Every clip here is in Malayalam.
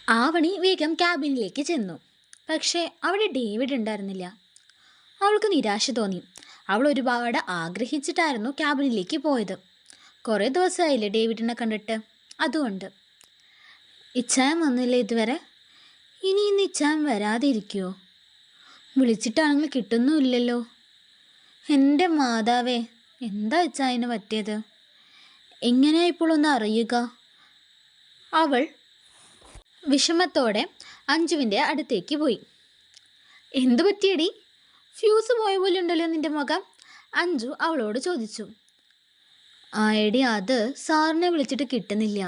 ആവണി വേഗം ക്യാബിനിലേക്ക് ചെന്നു. പക്ഷേ അവിടെ ഡേവിഡ് ഉണ്ടായിരുന്നില്ല. അവൾക്ക് നിരാശ തോന്നി. അവൾ ഒരുപാട് ആഗ്രഹിച്ചിട്ടായിരുന്നു ക്യാബിനിലേക്ക് പോയത്. കുറേ ദിവസമായില്ലേ ഡേവിഡിനെ കണ്ടിട്ട്. അതുകൊണ്ട് ഇച്ചായം വന്നില്ലേ ഇതുവരെ? ഇന്ന് ഇച്ചായം വരാതെ ഇരിക്കുമോ? വിളിച്ചിട്ടാണെങ്കിൽ കിട്ടുന്നുമില്ലല്ലോ. എൻ്റെ മാതാവേ, എന്താ ഇച്ചായന് പറ്റിയത്? എങ്ങനെയാ ഇപ്പോഴൊന്ന് അറിയുക? അവൾ വിഷമത്തോടെ അഞ്ജുവിൻ്റെ അടുത്തേക്ക് പോയി. എന്തു പറ്റിയടി? ഫ്യൂസ് പോയ പോലെ ഉണ്ടല്ലോ നിൻ്റെ മുഖം, അഞ്ജു അവളോട് ചോദിച്ചു. എടി അത് സാറിനെ വിളിച്ചിട്ട് കിട്ടുന്നില്ല.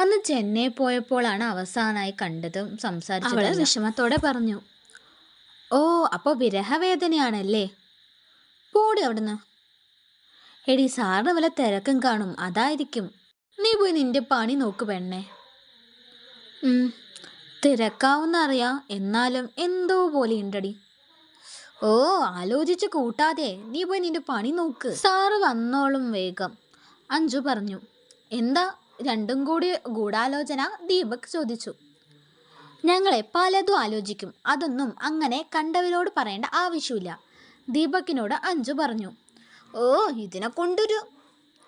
അന്ന് ചെന്നൈ പോയപ്പോഴാണ് അവസാനമായി കണ്ടതും സംസാരിച്ചത്. അവൾ വിഷമത്തോടെ പറഞ്ഞു. ഓ, അപ്പോൾ വിരഹവേദനയാണല്ലേ? പോടി അവിടുന്ന്. എടി സാറിന് വല്ല തിരക്കും കാണും, അതായിരിക്കും. നീ പോയി നിൻ്റെ പണി നോക്ക് പെണ്ണേ. തിരക്കാവുന്നറിയാം, എന്നാലും എന്തോ പോലെ ഉണ്ടടി. ഓ, ആലോചിച്ച് കൂട്ടാതെ നീ പോയി നിന്റെ പണി നോക്ക്. സാറ് വന്നോളും വേഗം, അഞ്ജു പറഞ്ഞു. എന്താ രണ്ടും കൂടി ഗൂഢാലോചന? ദീപക് ചോദിച്ചു. ഞങ്ങളെ പലതും ആലോചിക്കും, അതൊന്നും അങ്ങനെ കണ്ടവരോട് പറയേണ്ട ആവശ്യമില്ല, ദീപക്കിനോട് അഞ്ജു പറഞ്ഞു. ഓ, ഇതിനെ കൊണ്ടൊരു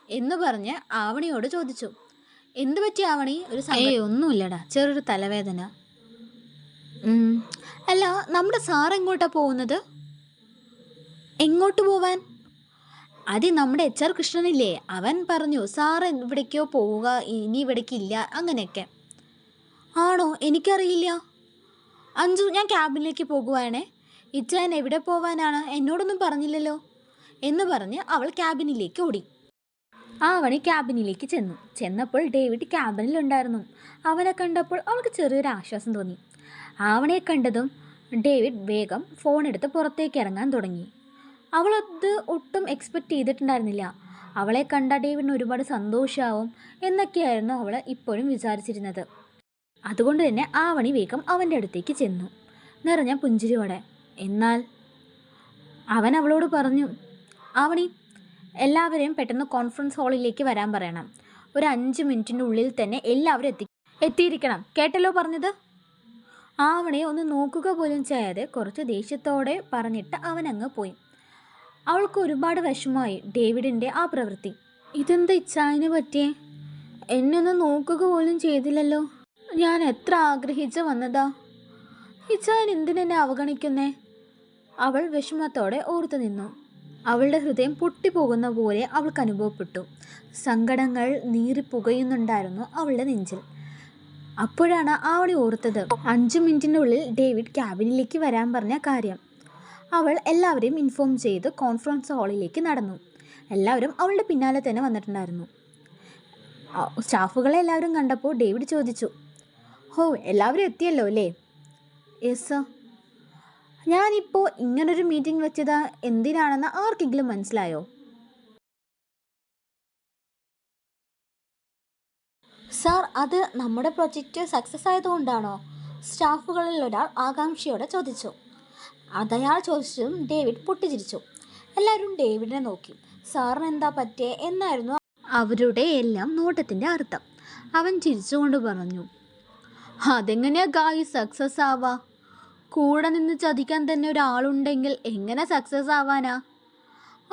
എന്ന് പറഞ്ഞ് ആവണിയോട് ചോദിച്ചു. എന്തു പറ്റി ആവണി? ഒന്നുമില്ലടാ, ചെറിയൊരു തലവേദന. അല്ല, നമ്മുടെ സാർ എങ്ങോട്ടാ പോകുന്നത്? എങ്ങോട്ട് പോവാൻ? അത് നമ്മുടെ HR കൃഷ്ണനില്ലേ, അവൻ പറഞ്ഞു സാറ് ഇവിടേക്കോ പോവുക, ഇനി ഇവിടേക്കില്ല, അങ്ങനെയൊക്കെ. ആണോ? എനിക്കറിയില്ല അഞ്ജു. ഞാൻ ക്യാബിനിലേക്ക് പോകുവാണേ. ഇച്ചാൻ എവിടെ പോവാനാണ്? എന്നോടൊന്നും പറഞ്ഞില്ലല്ലോ എന്ന് പറഞ്ഞ് അവൾ ക്യാബിനിലേക്ക് ഓടി. ആവണി ക്യാബിനിലേക്ക് ചെന്നപ്പോൾ ഡേവിഡ് ക്യാബിനിലുണ്ടായിരുന്നു. അവനെ കണ്ടപ്പോൾ അവൾക്ക് ചെറിയൊരു ആശ്വാസം തോന്നി. ആവണിയെ കണ്ടതും ഡേവിഡ് വേഗം ഫോൺ എടുത്ത് പുറത്തേക്ക് ഇറങ്ങാൻ തുടങ്ങി. അവളത് ഒട്ടും എക്സ്പെക്റ്റ് ചെയ്തിട്ടുണ്ടായിരുന്നില്ല. അവളെ കണ്ട ഡേവിഡിന് ഒരുപാട് സന്തോഷമാവും എന്നൊക്കെയായിരുന്നു അവൾ ഇപ്പോഴും വിചാരിച്ചിരുന്നത്. അതുകൊണ്ട് തന്നെ ആവണി വേഗം അവൻ്റെ അടുത്തേക്ക് ചെന്നു, നിറഞ്ഞ പുഞ്ചിരിയോടെ. എന്നാൽ അവൻ അവളോട് പറഞ്ഞു. ആവണി, എല്ലാവരെയും പെട്ടെന്ന് കോൺഫറൻസ് ഹാളിലേക്ക് വരാൻ പറയണം. ഒരു 5 മിനിറ്റിൻ്റെ ഉള്ളിൽ തന്നെ എല്ലാവരും എത്തിയിരിക്കണം, കേട്ടല്ലോ പറഞ്ഞത്? ആവണയെ ഒന്ന് നോക്കുക പോലും ചെയ്യാതെ കുറച്ച് ദേഷ്യത്തോടെ പറഞ്ഞിട്ട് അവനങ്ങ് പോയി. അവൾക്ക് ഒരുപാട് വിഷമമായി ഡേവിഡിൻ്റെ ആ പ്രവൃത്തി. ഇതെന്താ ഇച്ചായന് പറ്റിയേ? എന്നെ ഒന്ന് നോക്കുക പോലും ചെയ്തില്ലല്ലോ. ഞാൻ എത്ര ആഗ്രഹിച്ച് വന്നതാ. ഇച്ചായൻ എന്തിനെന്നെ അവഗണിക്കുന്നേ? അവൾ വിഷമത്തോടെ ഓർത്തു നിന്നു. അവളുടെ ഹൃദയം പൊട്ടിപ്പോകുന്ന പോലെ അവൾക്ക് അനുഭവപ്പെട്ടു. സങ്കടങ്ങൾ നീറിപ്പുകയുന്നുണ്ടായിരുന്നു അവളുടെ നെഞ്ചിൽ. അപ്പോഴാണ് ആവണി ഓർത്തത് 5 മിനിറ്റിൻ്റെ ഉള്ളിൽ ഡേവിഡ് ക്യാബിനിലേക്ക് വരാൻ പറഞ്ഞ കാര്യം. അവൾ എല്ലാവരെയും ഇൻഫോം ചെയ്ത് കോൺഫറൻസ് ഹാളിലേക്ക് നടന്നു. എല്ലാവരും അവളുടെ പിന്നാലെ തന്നെ വന്നിട്ടുണ്ടായിരുന്നു. സ്റ്റാഫുകളെ എല്ലാവരും കണ്ടപ്പോൾ ഡേവിഡ് ചോദിച്ചു. ഹോ, എല്ലാവരും എത്തിയല്ലോ അല്ലേ? Yes sir. ഞാനിപ്പോൾ ഇങ്ങനൊരു മീറ്റിംഗ് വെച്ചത് എന്തിനാണെന്ന് ആർക്കെങ്കിലും മനസ്സിലായോ? സാർ, അത് നമ്മുടെ പ്രൊജക്റ്റ് സക്സസ് ആയതുകൊണ്ടാണോ? സ്റ്റാഫുകളിൽ ഒരാൾ ആകാംക്ഷയോടെ ചോദിച്ചു. അതയാൾ ചോദിച്ചതും ഡേവിഡ് പൊട്ടിച്ചിരിച്ചു. എല്ലാവരും ഡേവിഡിനെ നോക്കി. സാറിന് എന്താ പറ്റിയേ എന്നായിരുന്നു അവരുടെ എല്ലാം നോട്ടത്തിൻ്റെ അർത്ഥം. അവൻ ചിരിച്ചുകൊണ്ട് പറഞ്ഞു. അതെങ്ങനെയാ ഗായ് സക്സസ് ആവാ? കൂടെ നിന്ന് ചതിക്കാൻ തന്നെ ഒരാളുണ്ടെങ്കിൽ എങ്ങനെ സക്സസ് ആവാനാ?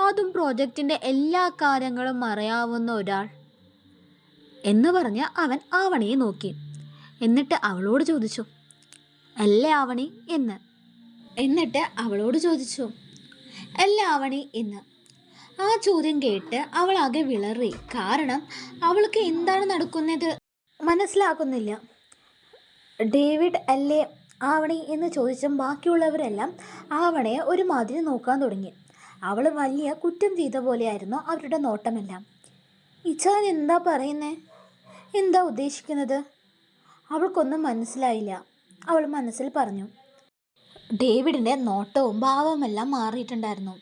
അതും പ്രോജക്റ്റിൻ്റെ എല്ലാ കാര്യങ്ങളും അറിയാവുന്ന ഒരാൾ എന്ന് പറഞ്ഞ് അവൻ ആവണിയെ നോക്കി. എന്നിട്ട് അവളോട് ചോദിച്ചു. അല്ലേ ആവണി എന്ന്. എന്നിട്ട് അവളോട് ചോദിച്ചു. അല്ല ആവണി എന്ന്. ആ ചോദ്യം കേട്ട് അവൾ ആകെ വിളറി. കാരണം അവൾക്ക് എന്താണ് നടക്കുന്നത് മനസ്സിലാകുന്നില്ല. ഡേവിഡ് അല്ലേ ആവണി എന്ന് ചോദിച്ചും ബാക്കിയുള്ളവരെല്ലാം ആവണയെ ഒരുമാതിരി നോക്കാൻ തുടങ്ങി. അവൾ വലിയ കുറ്റം ചെയ്ത പോലെയായിരുന്നു അവരുടെ നോട്ടമെല്ലാം. ഇച്ചാൻ എന്താ പറയുന്നേ? എന്താ ഉദ്ദേശിക്കുന്നത്? അവൾക്കൊന്നും മനസ്സിലായില്ല. അവൾ മനസ്സിൽ പറഞ്ഞു. ഡേവിഡിൻ്റെ നോട്ടവും ഭാവമെല്ലാം മാറിയിട്ടുണ്ടായിരുന്നു.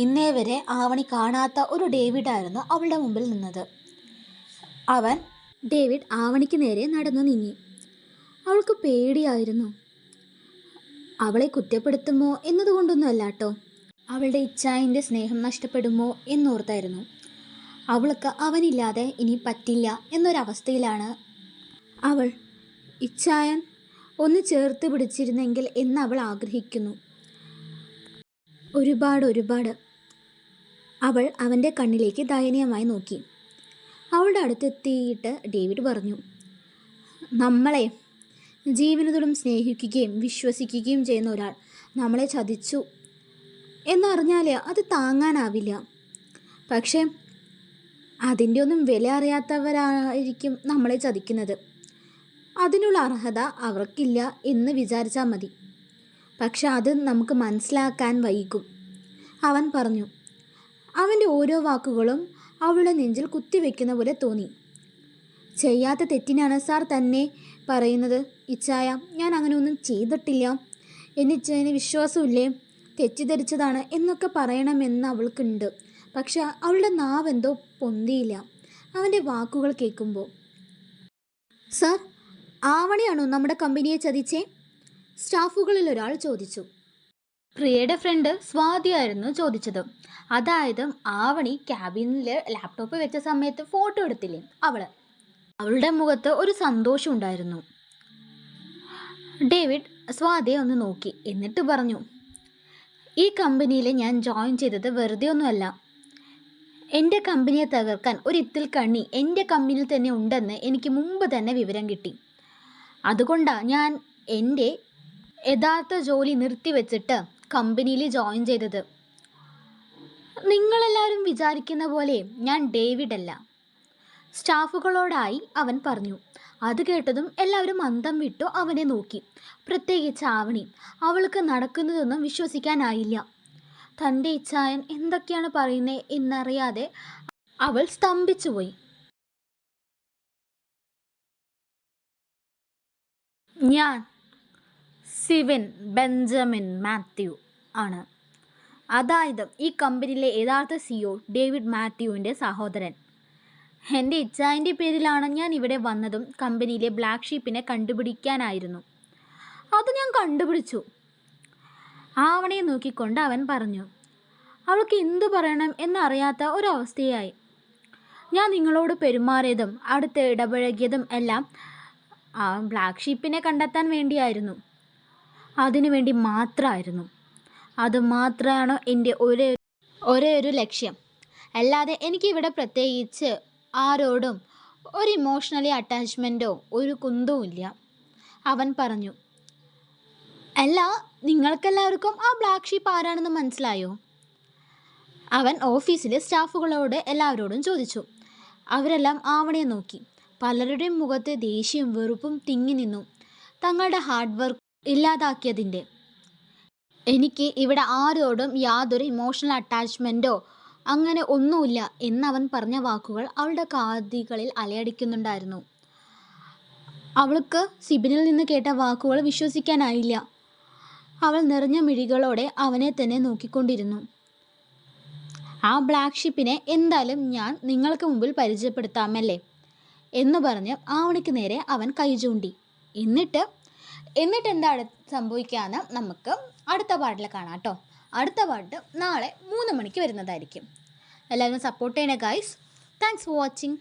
ഇന്നേ വരെ ആവണി കാണാത്ത ഒരു ഡേവിഡായിരുന്നു അവളുടെ മുമ്പിൽ നിന്നത്. ഡേവിഡ് ആവണിക്ക് നേരെ നടന്നു നീങ്ങി. അവൾക്ക് പേടിയായിരുന്നു. അവളെ കുറ്റപ്പെടുത്തുമോ എന്നതുകൊണ്ടൊന്നുമല്ല കേട്ടോ, അവളുടെ ഇച്ചായൻ്റെ സ്നേഹം നഷ്ടപ്പെടുമോ എന്നോർത്തായിരുന്നു. അവൾക്ക് അവനില്ലാതെ ഇനി പറ്റില്ല എന്നൊരവസ്ഥയിലാണ് അവൾ. ഇച്ഛായൻ ഒന്ന് ചേർത്ത് പിടിച്ചിരുന്നെങ്കിൽ എന്ന് അവൾ ആഗ്രഹിക്കുന്നു. ഒരുപാട്. അവൾ അവൻ്റെ കണ്ണിലേക്ക് ദയനീയമായി നോക്കി. അവളുടെ അടുത്തെത്തിയിട്ട് ഡേവിഡ് പറഞ്ഞു, നമ്മളെ ജീവനത്തോടും സ്നേഹിക്കുകയും വിശ്വസിക്കുകയും ചെയ്യുന്ന ഒരാൾ നമ്മളെ ചതിച്ചു എന്നറിഞ്ഞാൽ അത് താങ്ങാനാവില്ല. പക്ഷേ അതിൻ്റെ ഒന്നും വില അറിയാത്തവരായിരിക്കും നമ്മളെ ചതിക്കുന്നത്. അതിനുള്ള അർഹത അവർക്കില്ല എന്ന് വിചാരിച്ചാൽ മതി. പക്ഷെ അത് നമുക്ക് മനസ്സിലാക്കാൻ വൈകും, അവൻ പറഞ്ഞു. അവൻ്റെ ഓരോ വാക്കുകളും അവളുടെ നെഞ്ചിൽ കുത്തിവെക്കുന്ന പോലെ തോന്നി. ചെയ്യാത്ത തെറ്റിനാണ് സാർ തന്നെ പറയുന്നത്. ഇച്ഛായ, ഞാൻ അങ്ങനെ ഒന്നും ചെയ്തിട്ടില്ല. എന്നിച്ചതിന് വിശ്വാസമില്ലേ? തെറ്റിദ്ധരിച്ചതാണ് എന്നൊക്കെ പറയണമെന്ന് അവൾക്കുണ്ട്. പക്ഷെ അവളുടെ നാവെന്തോ പൊന്തിയില്ല അവൻ്റെ വാക്കുകൾ കേൾക്കുമ്പോൾ. സാർ, ആവണിയാണോ നമ്മുടെ കമ്പനിയെ ചതിച്ചേ? സ്റ്റാഫുകളിൽ ഒരാൾ ചോദിച്ചു. പ്രിയയുടെ ഫ്രണ്ട് സ്വാതിയായിരുന്നു ചോദിച്ചത്. അതായത് ആവണി ക്യാബിനിൽ ലാപ്ടോപ്പ് വെച്ച സമയത്ത് ഫോട്ടോ എടുത്തില്ലേ, അവളുടെ മുഖത്ത് ഒരു സന്തോഷം ഉണ്ടായിരുന്നു. ഡേവിഡ് സ്വാതിയെ ഒന്ന് നോക്കി, എന്നിട്ട് പറഞ്ഞു, ഈ കമ്പനിയിൽ ഞാൻ ജോയിൻ ചെയ്തത് വെറുതെ ഒന്നുമല്ല. എൻ്റെ കമ്പനിയെ തകർക്കാൻ ഒരു ഇത്തിൽ കണ്ണി എൻ്റെ കമ്പനിയിൽ തന്നെ ഉണ്ടെന്ന് എനിക്ക് മുമ്പ് തന്നെ വിവരം കിട്ടി. അതുകൊണ്ടാണ് ഞാൻ എൻ്റെ യഥാർത്ഥ ജോലി നിർത്തിവെച്ചിട്ട് കമ്പനിയിൽ ജോയിൻ ചെയ്തത്. നിങ്ങളെല്ലാവരും വിചാരിക്കുന്ന പോലെ ഞാൻ ഡേവിഡ് അല്ല, സ്റ്റാഫുകളോടായി അവൻ പറഞ്ഞു. അത് കേട്ടതും എല്ലാവരും അന്തം വിട്ടു അവനെ നോക്കി. പ്രത്യേകിച്ച് ആവണി. അവൾക്ക് നടക്കുന്നതൊന്നും വിശ്വസിക്കാനായില്ല. തൻ്റെ ഇച്ഛായൻ എന്തൊക്കെയാണ് പറയുന്നത് എന്നറിയാതെ അവൾ സ്തംഭിച്ചുപോയി. ഞാൻ സിവിൻ ബെഞ്ചമിൻ മാത്യു ആണ്. അതായത് ഈ കമ്പനിയിലെ യഥാർത്ഥ CEO ഡേവിഡ് മാത്യുവിൻ്റെ സഹോദരൻ. എൻ്റെ ഇച്ഛായൻ്റെ പേരിലാണ് ഞാൻ ഇവിടെ വന്നതും കമ്പനിയിലെ ബ്ലാക്ക് ഷീപ്പിനെ കണ്ടുപിടിക്കാനായിരുന്നു. അത് ഞാൻ കണ്ടുപിടിച്ചു. ആവണയെ നോക്കിക്കൊണ്ട് അവൻ പറഞ്ഞു. അവൾക്ക് എന്തു പറയണം എന്നറിയാത്ത ഒരവസ്ഥയായി. ഞാൻ നിങ്ങളോട് പെരുമാറിയതും അടുത്ത് ഇടപഴകിയതും എല്ലാം ആ ബ്ലാക്ക് ഷീപ്പിനെ കണ്ടെത്താൻ വേണ്ടിയായിരുന്നു. അതിനു വേണ്ടി മാത്രമായിരുന്നു. അത് മാത്രമാണ് എൻ്റെ ഒരേ ഒരു ലക്ഷ്യം. അല്ലാതെ എനിക്കിവിടെ പ്രത്യേകിച്ച് ആരോടും ഒരു ഇമോഷണലി അറ്റാച്ച്മെൻറ്റോ ഒരു കുന്തവുമില്ല, അവൻ പറഞ്ഞു. അല്ല, നിങ്ങൾക്കെല്ലാവർക്കും ആ ബ്ലാക്ക് ഷീപ്പ് ആരാണെന്ന് മനസ്സിലായോ? അവൻ ഓഫീസിലെ സ്റ്റാഫുകളോട് എല്ലാവരോടും ചോദിച്ചു. അവരെല്ലാം ആവണയെ നോക്കി. പലരുടെയും മുഖത്ത് ദേഷ്യവും വെറുപ്പും തിങ്ങി നിന്നു. തങ്ങളുടെ ഹാർഡ് വർക്ക് ഇല്ലാതാക്കിയതിൻ്റെ. എനിക്ക് ഇവിടെ ആരോടും യാതൊരു ഇമോഷണൽ അറ്റാച്ച്മെൻറ്റോ അങ്ങനെ ഒന്നുമില്ല എന്നവൻ പറഞ്ഞ വാക്കുകൾ അവളുടെ കാതുകളിൽ അലയടിക്കുന്നുണ്ടായിരുന്നു. അവൾക്ക് സിബിനിൽ നിന്ന് കേട്ട വാക്കുകൾ വിശ്വസിക്കാനായില്ല. അവൾ നിറഞ്ഞ മിഴികളോടെ അവനെ തന്നെ നോക്കിക്കൊണ്ടിരുന്നു. ആ ബ്ലാക്ക് ഷിപ്പിനെ എന്തായാലും ഞാൻ നിങ്ങൾക്ക് മുമ്പിൽ പരിചയപ്പെടുത്താമല്ലേ എന്ന് പറഞ്ഞ് ആവണിക്ക് നേരെ അവൻ കൈ ചൂണ്ടി. എന്നിട്ട് എന്താണ് സംഭവിക്കാമെന്ന് നമുക്ക് അടുത്ത പാട്ടിൽ കാണാം കേട്ടോ. അടുത്ത പാട്ട് നാളെ 3 മണിക്ക് വരുന്നതായിരിക്കും. എല്ലാവരും സപ്പോർട്ട് ചെയ്യണേ ഗൈസ്. Thanks for watching.